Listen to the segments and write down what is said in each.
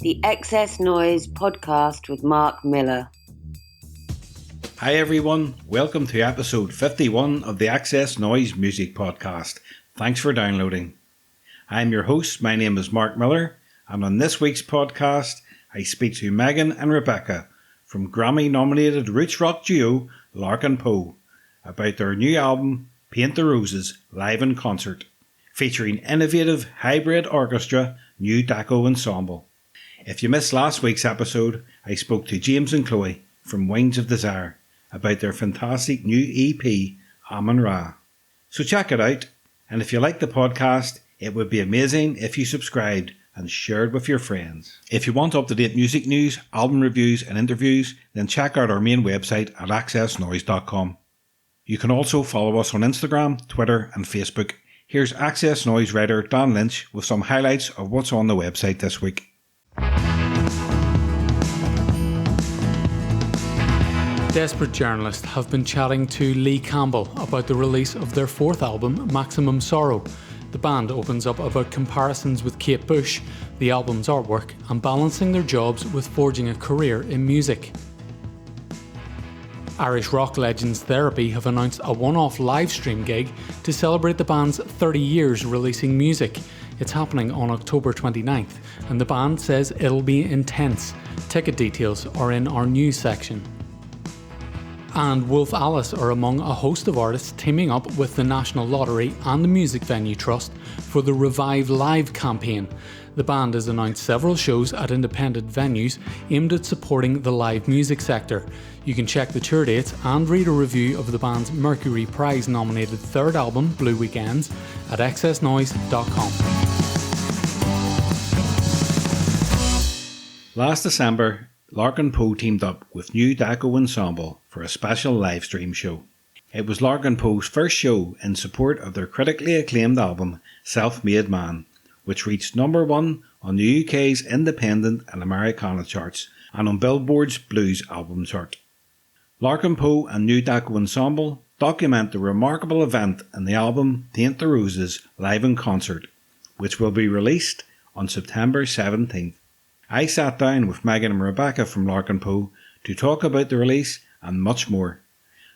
the XS Noize Podcast with Mark Millar. Hi everyone, welcome to episode 51 of the XS Noize Music Podcast. Thanks for downloading. I'm your host, my name is Mark Millar, and on this week's podcast I speak to Megan and Rebecca from Grammy-nominated roots rock duo Larkin Poe about their new album Paint the Roses live in concert, featuring innovative hybrid orchestra Nu Deco Ensemble. If you missed last week's episode, I spoke to James and Chloe from Wings of Desire about their fantastic new EP, Amun-Ra. So check it out, and if you like the podcast, it would be amazing if you subscribed and shared with your friends. If you want up-to-date music news, album reviews and interviews, then check out our main website at xsnoize.com. You can also follow us on Instagram, Twitter and Facebook. Here's XS Noize writer Dan Lynch with some highlights of what's on the website this week. Desperate journalists have been chatting to Lee Campbell about the release of their fourth album, Maximum Sorrow. The band opens up about comparisons with Kate Bush, the album's artwork, and balancing their jobs with forging a career in music. Irish rock legends Therapy have announced a one-off live stream gig to celebrate the band's 30 years releasing music. It's happening on October 29th, and the band says it'll be intense. Ticket details are in our news section. And Wolf Alice are among a host of artists teaming up with the National Lottery and the Music Venue Trust for the Revive Live campaign. The band has announced several shows at independent venues aimed at supporting the live music sector. You can check the tour dates and read a review of the band's Mercury Prize nominated third album, Blue Weekends, at xsnoize.com. Last December, Larkin Poe teamed up with Nu Deco Ensemble for a special live stream show. It was Larkin Poe's first show in support of their critically acclaimed album Selfmade Man, which reached number 1 on the UK's independent and Americana charts and on Billboard's Blues album chart. Larkin Poe and Nu Deco Ensemble document the remarkable event in the album Paint the Roses live in concert, which will be released on September 17th. I sat down with Megan and Rebecca from Larkin Poe to talk about the release and much more.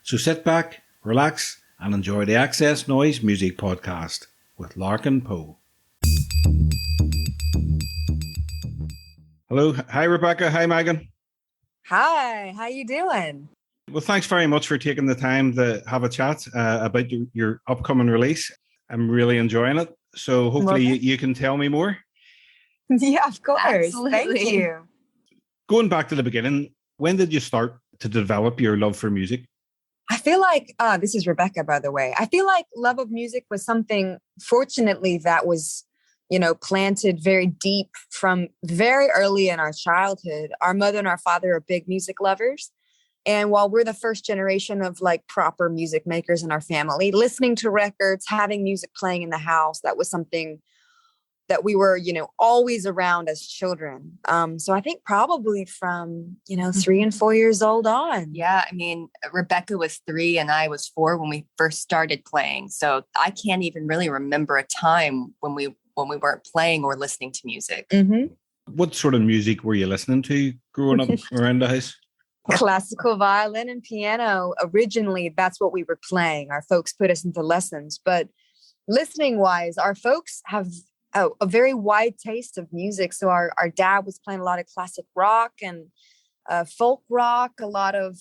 So sit back, relax, and enjoy the XS Noize Music Podcast with Larkin Poe. Hello, hi Rebecca, hi Megan. Hi, how you doing? Well, thanks very much for taking the time to have a chat about your upcoming release. I'm really enjoying it. So hopefully you can tell me more. Yeah, of course. Absolutely. Thank you. Going back to the beginning, when did you start to develop your love for music? I feel like, this is Rebecca, by the way. I feel like love of music was something, fortunately, that was, planted very deep from very early in our childhood. Our mother and our father are big music lovers. And while we're the first generation of proper music makers in our family, listening to records, having music playing in the house, that was something that we were, always around as children. So I think probably from, 3 and 4 years old on. Yeah. I mean, Rebecca was 3 and I was 4 when we first started playing. So I can't even really remember a time when we weren't playing or listening to music. Mm-hmm. What sort of music were you listening to growing up around the house? Classical violin and piano. Originally, that's what we were playing. Our folks put us into lessons. But listening wise, our folks have a very wide taste of music. So our dad was playing a lot of classic rock and folk rock, a lot of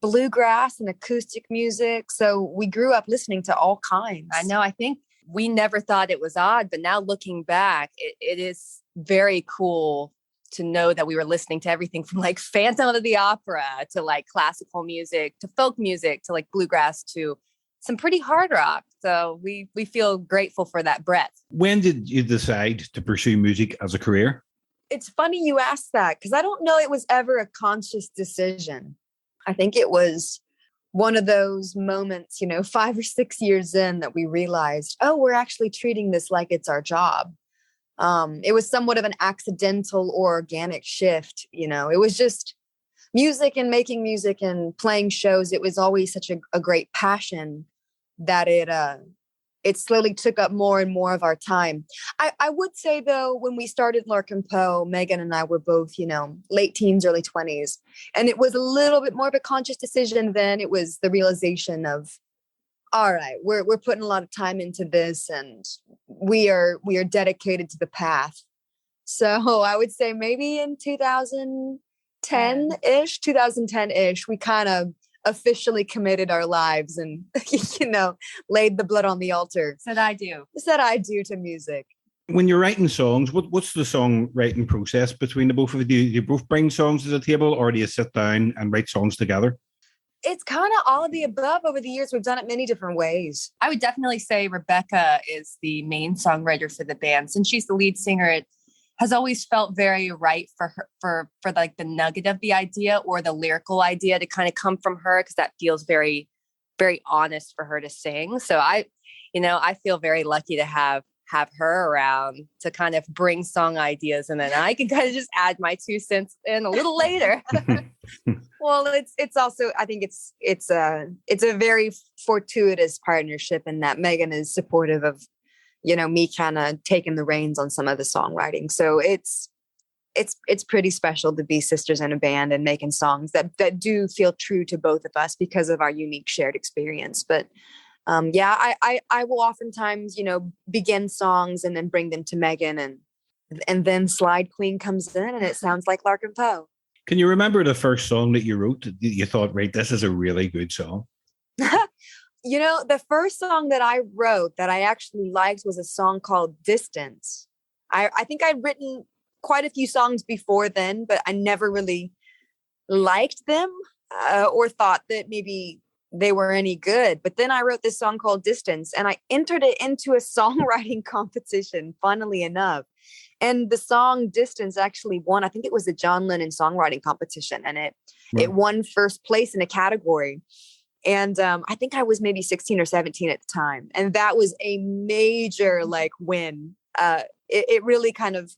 bluegrass and acoustic music. So we grew up listening to all kinds. I know. I think we never thought it was odd, but now looking back, it is very cool to know that we were listening to everything from Phantom of the Opera to classical music to folk music to bluegrass to some pretty hard rock. So we feel grateful for that breadth. When did you decide to pursue music as a career? It's funny you asked that because I don't know it was ever a conscious decision. I think it was one of those moments, 5 or 6 years in that we realized, we're actually treating this like it's our job. It was somewhat of an accidental or organic shift. It was just music and making music and playing shows. It was always such a great passion that it slowly took up more and more of our time. I would say, though, when we started Larkin Poe, Megan and I were both, late teens, early 20s. And it was a little bit more of a conscious decision then. It was the realization of, all right, we're putting a lot of time into this, and we are dedicated to the path. So I would say maybe in 2010-ish, we kind of officially committed our lives and, laid the blood on the altar. Said I do to music. When you're writing songs, what's the songwriting process between the both of you? Do you both bring songs to the table, or do you sit down and write songs together? It's kind of all of the above. Over the years, we've done it many different ways. I would definitely say Rebecca is the main songwriter for the band. Since she's the lead singer, it has always felt very right for her, for like the nugget of the idea or the lyrical idea to kind of come from her, because that feels very, very honest for her to sing. So I feel very lucky to have her around to kind of bring song ideas, and then I can kind of just add my 2 cents in a little later. Well, it's also, I think it's a very fortuitous partnership in that Megan is supportive of, me kind of taking the reins on some of the songwriting. So it's pretty special to be sisters in a band and making songs that do feel true to both of us because of our unique shared experience. But I will oftentimes, begin songs and then bring them to Megan, and then Slide Queen comes in and it sounds like Larkin Poe. Can you remember the first song that you wrote? You thought, right, this is a really good song. The first song that I wrote that I actually liked was a song called Distance. I think I'd written quite a few songs before then, but I never really liked them or thought that maybe they were any good. But then I wrote this song called Distance, and I entered it into a songwriting competition, funnily enough. And the song Distance actually won, I think it was the John Lennon songwriting competition, and it won first place in a category. And I think I was maybe 16 or 17 at the time. And that was a major win. It really kind of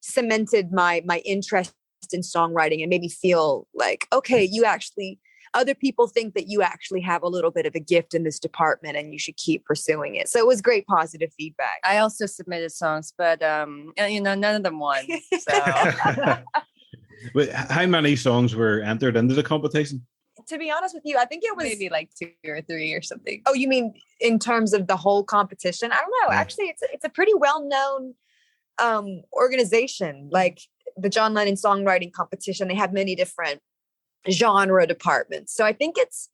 cemented my interest in songwriting and made me feel like, okay, other people think that you actually have a little bit of a gift in this department and you should keep pursuing it. So it was great positive feedback. I also submitted songs, but none of them won. So How many songs were entered into the competition? To be honest with you, I think it was maybe 2 or 3 or something. Oh, you mean in terms of the whole competition? I don't know. Yeah. Actually, it's a pretty well-known organization, like the John Lennon songwriting competition. They have many different genre departments. So I think it's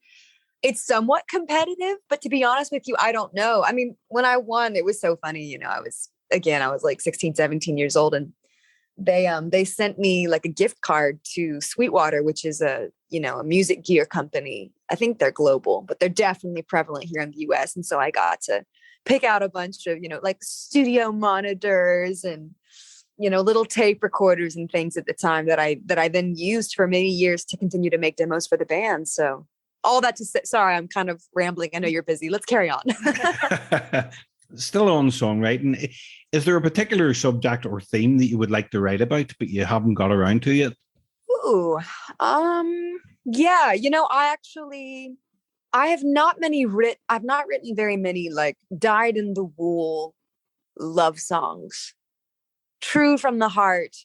somewhat competitive, but to be honest with you, I don't know. I mean, when I won, it was so funny. I was 16, 17 years old, and they sent me a gift card to Sweetwater, which is a music gear company. I think they're global, but they're definitely prevalent here in the US. And so I got to pick out a bunch of, studio monitors and, little tape recorders and things at the time that I then used for many years to continue to make demos for the band. So all that to say, sorry, I'm kind of rambling. I know you're busy. Let's carry on. Still on songwriting, is there a particular subject or theme that you would like to write about, but you haven't got around to yet? Ooh, yeah, I've not written very many dyed in the wool love songs, true from the heart,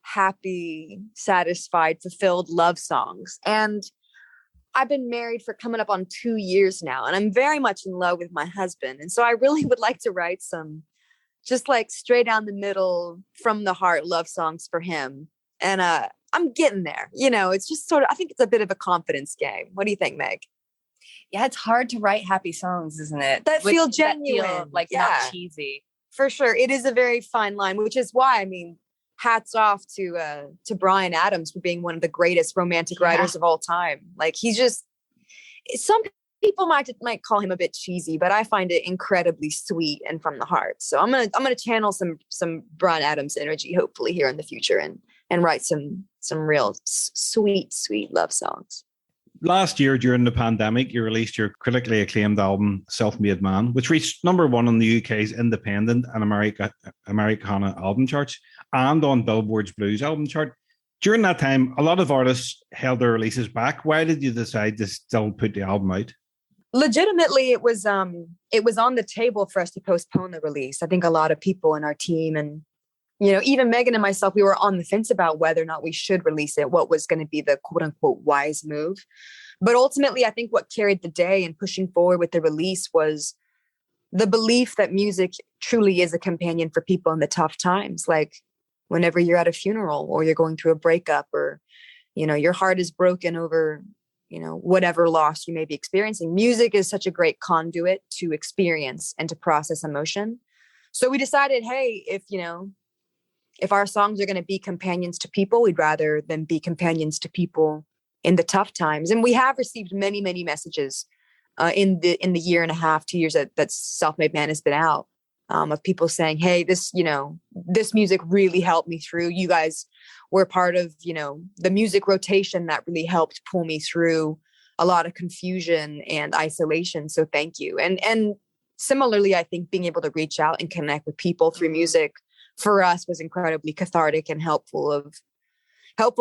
happy, satisfied, fulfilled love songs. And I've been married for coming up on 2 years now, and I'm very much in love with my husband. And so I really would like to write some just straight down the middle, from the heart love songs for him. And I'm getting there. It's just I think it's a bit of a confidence game. What do you think, Meg? Yeah, it's hard to write happy songs, isn't it? That feel genuine. Not cheesy. For sure. It is a very fine line, which is why, hats off to Bryan Adams for being one of the greatest romantic writers of all time. He's just, some people might call him a bit cheesy, but I find it incredibly sweet and from the heart. So I'm gonna channel some Bryan Adams energy, hopefully, here in the future, and write some real sweet love songs. Last year, during the pandemic, you released your critically acclaimed album, Selfmade Man, which reached number 1 on the UK's independent and Americana album charts and on Billboard's Blues album chart. During that time, a lot of artists held their releases back. Why did you decide to still put the album out? Legitimately, it was on the table for us to postpone the release. I think a lot of people in our team and, even Megan and myself, we were on the fence about whether or not we should release it, what was going to be the quote unquote wise move. But ultimately, I think what carried the day in pushing forward with the release was the belief that music truly is a companion for people in the tough times. Like whenever you're at a funeral or you're going through a breakup or, your heart is broken over, whatever loss you may be experiencing, music is such a great conduit to experience and to process emotion. So we decided, hey, if our songs are going to be companions to people, we'd rather them be companions to people in the tough times. And we have received many, many messages in the year and a half, 2 years that Selfmade Man has been out, of people saying, hey, this music really helped me through. You guys were part of, the music rotation that really helped pull me through a lot of confusion and isolation. So thank you. And similarly, I think being able to reach out and connect with people through music for us was incredibly cathartic and helpful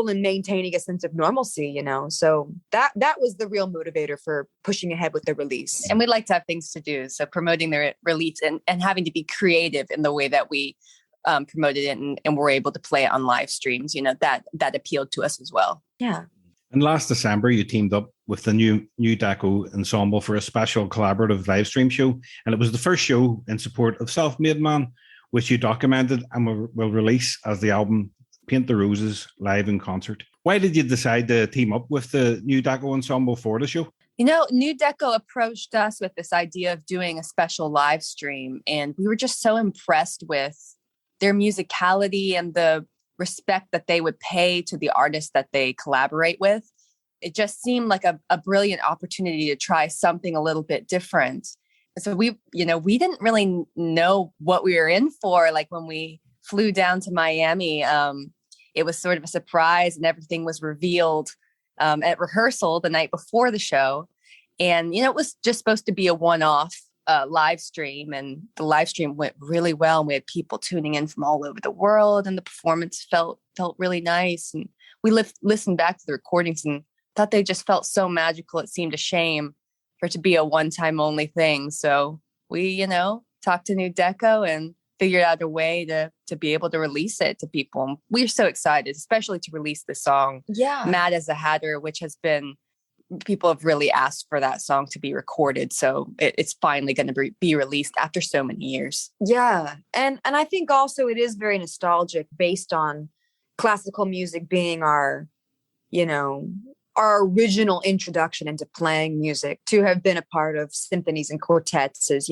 in maintaining a sense of normalcy, So that was the real motivator for pushing ahead with the release. And we like to have things to do. So promoting the release and having to be creative in the way that we promoted it and were able to play it on live streams, that appealed to us as well. Yeah. And last December, you teamed up with the Nu Deco Ensemble for a special collaborative live stream show. And it was the first show in support of Selfmade Man, which you documented and will release as the album Paint the Roses live in concert. Why did you decide to team up with the Nu Deco Ensemble for the show? Nu Deco approached us with this idea of doing a special live stream, and we were just so impressed with their musicality and the respect that they would pay to the artists that they collaborate with. It just seemed like a brilliant opportunity to try something a little bit different. So we didn't really know what we were in for. Like when we flew down to Miami, it was sort of a surprise and everything was revealed at rehearsal the night before the show. And, it was just supposed to be a one-off live stream, and the live stream went really well. And we had people tuning in from all over the world, and the performance felt really nice. And we listened back to the recordings and thought they just felt so magical. It seemed a shame for it to be a one-time only thing. So we, talked to Nu Deco and figured out a way to be able to release it to people. We're so excited, especially to release the song, Mad as a Hatter, which has been, people have really asked for that song to be recorded. So it's finally going to be released after so many years. Yeah. And I think also it is very nostalgic based on classical music being our original introduction into playing music, to have been a part of symphonies and quartets as,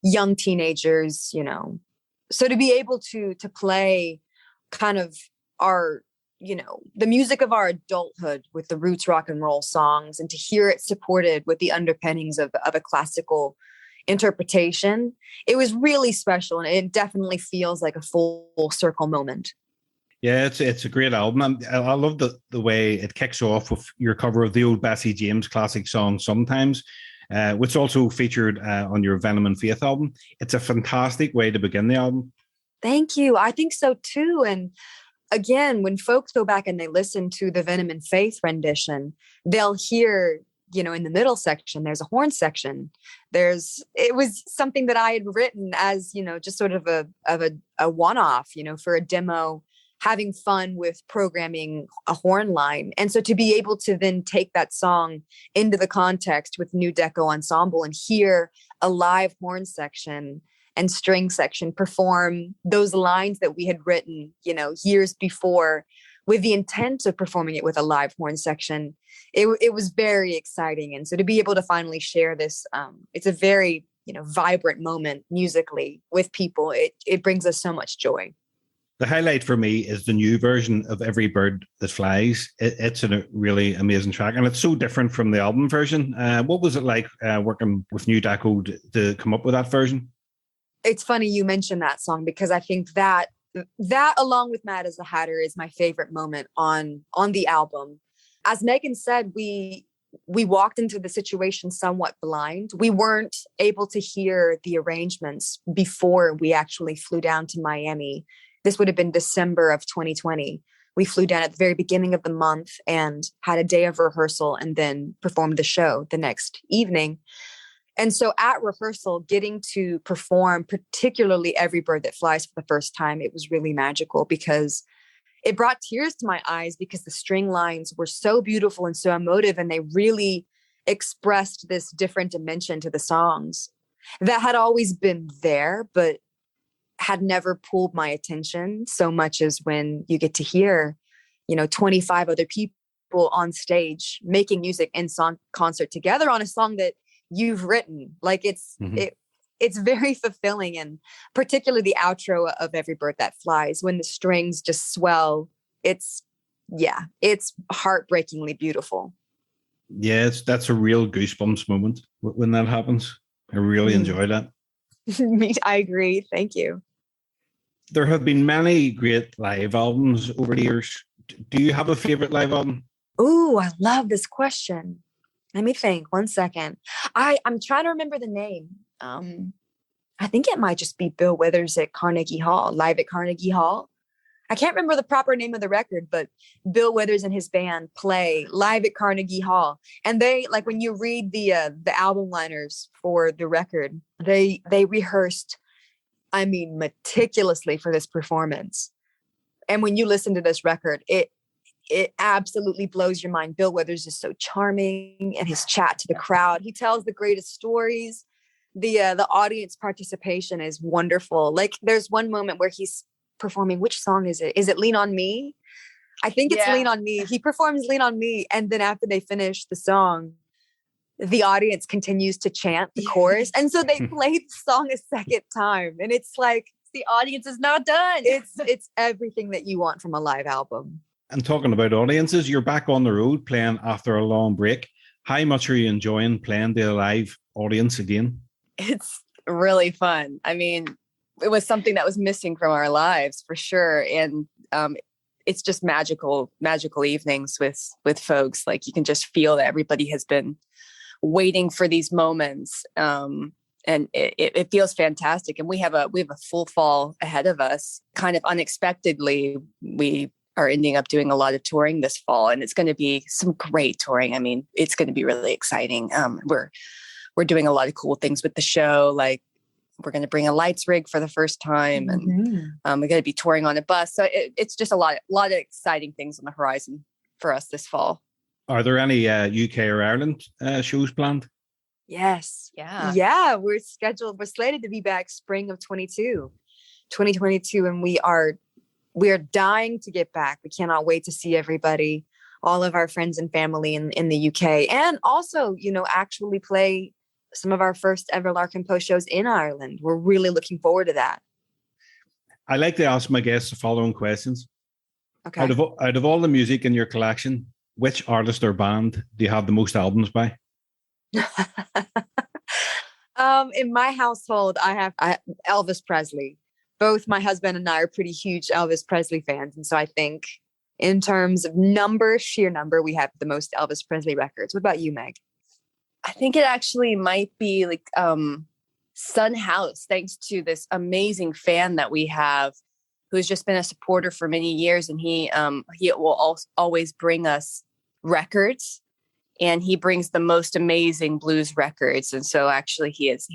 young teenagers, so to be able to play kind of our, the music of our adulthood with the roots rock and roll songs, and to hear it supported with the underpinnings of a classical interpretation, it was really special. And it definitely feels like a full circle moment. Yeah, it's a great album. I love the way it kicks off with your cover of the old Bessie James classic song Sometimes, which also featured on your Venom and Faith album. It's a fantastic way to begin the album. Thank you. I think so too. And again, when folks go back and they listen to the Venom and Faith rendition, they'll hear, in the middle section, there's a horn section. It was something that I had written as, just sort of a one-off, for a demo, having fun with programming a horn line. And so to be able to then take that song into the context with Nu Deco Ensemble and hear a live horn section and string section perform those lines that we had written, years before, with the intent of performing it with a live horn section, it was very exciting. And so to be able to finally share this, it's a very, vibrant moment musically with people. It brings us so much joy. The highlight for me is the new version of Every Bird That Flies. It's a really amazing track, and it's so different from the album version. What was it like working with Nu Deco to come up with that version? It's funny you mentioned that song, because I think that along with Mad as a Hatter is my favorite moment on the album. As Megan said, we walked into the situation somewhat blind. We weren't able to hear the arrangements before we actually flew down to Miami. This would have been December of 2020. we flew down at the very beginning of the month and had a day of rehearsal and then performed the show the next evening. And so at rehearsal, getting to perform particularly Every Bird That Flies for the first time, it was really magical because it brought tears to my eyes because the string lines were so beautiful and so emotive, and they really expressed this different dimension to the songs that had always been there, but had never pulled my attention so much as when you get to hear, 25 other people on stage making music in concert together on a song that you've written. Like it's very fulfilling, and particularly the outro of Every Bird That Flies, when the strings just swell, it's heartbreakingly beautiful. Yeah, that's a real goosebumps moment when that happens. I really enjoy that. I agree. Thank you. There have been many great live albums over the years. Do you have a favorite live album? Ooh, I love this question. Let me think 1 second. I'm trying to remember the name. I think it might just be Bill Withers at Carnegie Hall, live at Carnegie Hall. I can't remember the proper name of the record, but Bill Withers and his band play live at Carnegie Hall. And they, like, when you read the album liners for the record, they rehearsed, meticulously for this performance. And when you listen to this record, it absolutely blows your mind. Bill Withers is so charming, and his chat to the crowd, he tells the greatest stories. The audience participation is wonderful. Like, there's one moment where he's performing, which song is it? Is it Lean on Me? I think it's Lean on Me. He performs Lean on Me, and then after they finish the song, the audience continues to chant the chorus. And so they played the song a second time, and it's like, the audience is not done. It's everything that you want from a live album. And talking about audiences, you're back on the road playing after a long break. How much are you enjoying playing to a live audience again? It's really fun. It was something that was missing from our lives for sure. And it's just magical evenings with folks. Like, you can just feel that everybody has been waiting for these moments. And it feels fantastic. And we have a full fall ahead of us. Kind of unexpectedly, we are ending up doing a lot of touring this fall, and it's going to be some great touring. It's going to be really exciting. We're doing a lot of cool things with the show. Like, we're going to bring a lights rig for the first time, and we're going to be touring on a bus. So it's just a lot of exciting things on the horizon for us this fall. Are there any UK or Ireland shows planned? Yes. Yeah. We're slated to be back spring of 2022. And we are dying to get back. We cannot wait to see everybody, all of our friends and family in the UK, and also, actually play some of our first ever Larkin Poe shows in Ireland. We're really looking forward to that. I like to ask my guests the following questions. Okay. Out of all the music in your collection, which artist or band do you have the most albums by? In my household, I have Elvis Presley. Both my husband and I are pretty huge Elvis Presley fans. And so I think in terms of sheer number, we have the most Elvis Presley records. What about you, Meg? I think it actually might be like Son House, thanks to this amazing fan that we have who's just been a supporter for many years. And he will always bring us records, and he brings the most amazing blues records. And so actually he's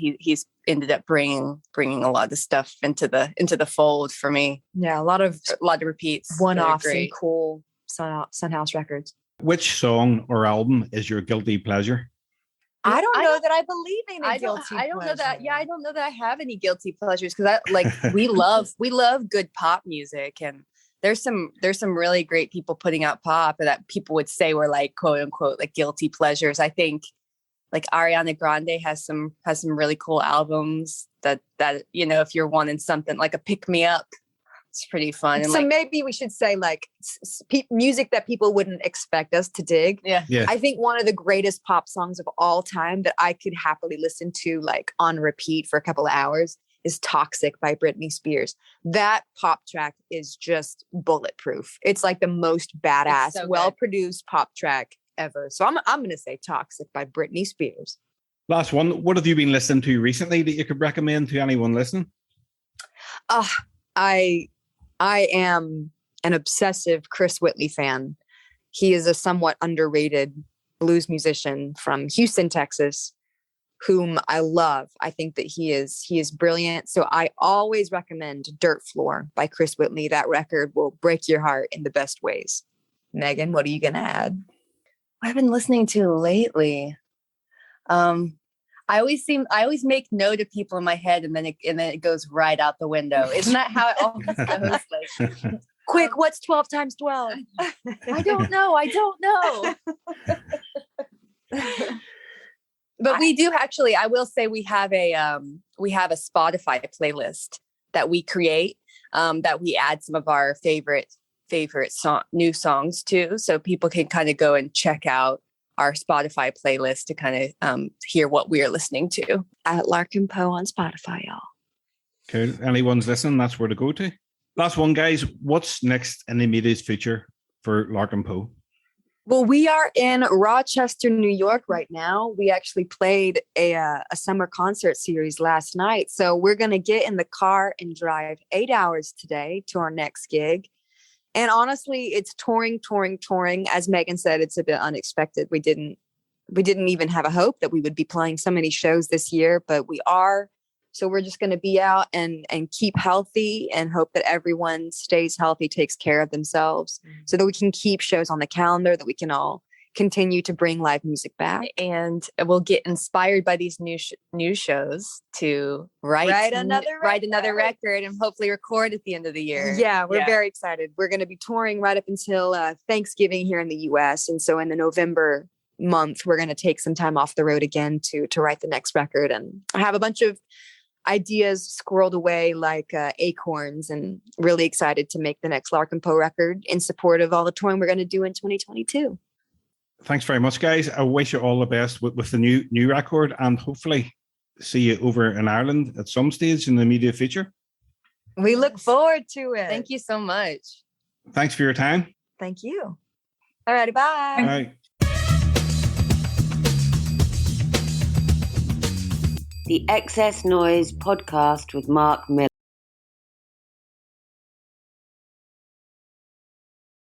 ended up bringing a lot of stuff into the fold for me. Yeah, a lot of repeats, one-offs and cool Son House records. Which song or album is your guilty pleasure? I don't know that I believe in a guilty pleasure. I don't know that. Yeah, I don't know that I have any guilty pleasures, because we love good pop music, and there's some really great people putting out pop that people would say were like, quote unquote, like guilty pleasures. I think like Ariana Grande has some really cool albums that if you're wanting something like a pick me up, it's pretty fun. And so maybe we should say like music that people wouldn't expect us to dig. Yeah. I think one of the greatest pop songs of all time that I could happily listen to like on repeat for a couple of hours is Toxic by Britney Spears. That pop track is just bulletproof. It's like the most badass, well-produced pop track ever. So I'm going to say Toxic by Britney Spears. Last one. What have you been listening to recently that you could recommend to anyone listening? I am an obsessive Chris Whitley fan. He is a somewhat underrated blues musician from Houston, Texas, whom I love. I think that he is brilliant. So I always recommend Dirt Floor by Chris Whitley. That record will break your heart in the best ways. Megan, what are you going to add? What I've been listening to lately. I always make note of people in my head, and then it goes right out the window. Isn't that how it always goes? Like, Quick, what's 12 times 12? I don't know. But we do actually, I will say we have a Spotify playlist that we create, that we add some of our favorite new songs to, so people can kind of go and check out our Spotify playlist to kind of hear what we're listening to. At Larkin Poe on Spotify, y'all. Cool. Anyone's listening, that's where to go to. Last one, guys. What's next in the immediate future for Larkin Poe? Well, we are in Rochester, New York right now. We actually played a summer concert series last night. So we're going to get in the car and drive 8 hours today to our next gig. And honestly, it's touring. As Megan said, it's a bit unexpected. We didn't even have a hope that we would be playing so many shows this year, but we are. So we're just going to be out and keep healthy and hope that everyone stays healthy, takes care of themselves, so that we can keep shows on the calendar, that we can all continue to bring live music back. And we'll get inspired by these new shows to write another record and hopefully record at the end of the year. Yeah, we're very excited. We're going to be touring right up until Thanksgiving here in the US. And so in the November month, we're going to take some time off the road again to write the next record. And I have a bunch of ideas squirreled away like acorns, and really excited to make the next Larkin Poe record in support of all the touring we're going to do in 2022. Thanks very much, guys. I wish you all the best with the new record, and hopefully see you over in Ireland at some stage in the immediate future. We look forward to it. Thank you so much. Thanks for your time. Thank you. All righty, bye. Bye. The XS Noize Podcast with Mark Miller.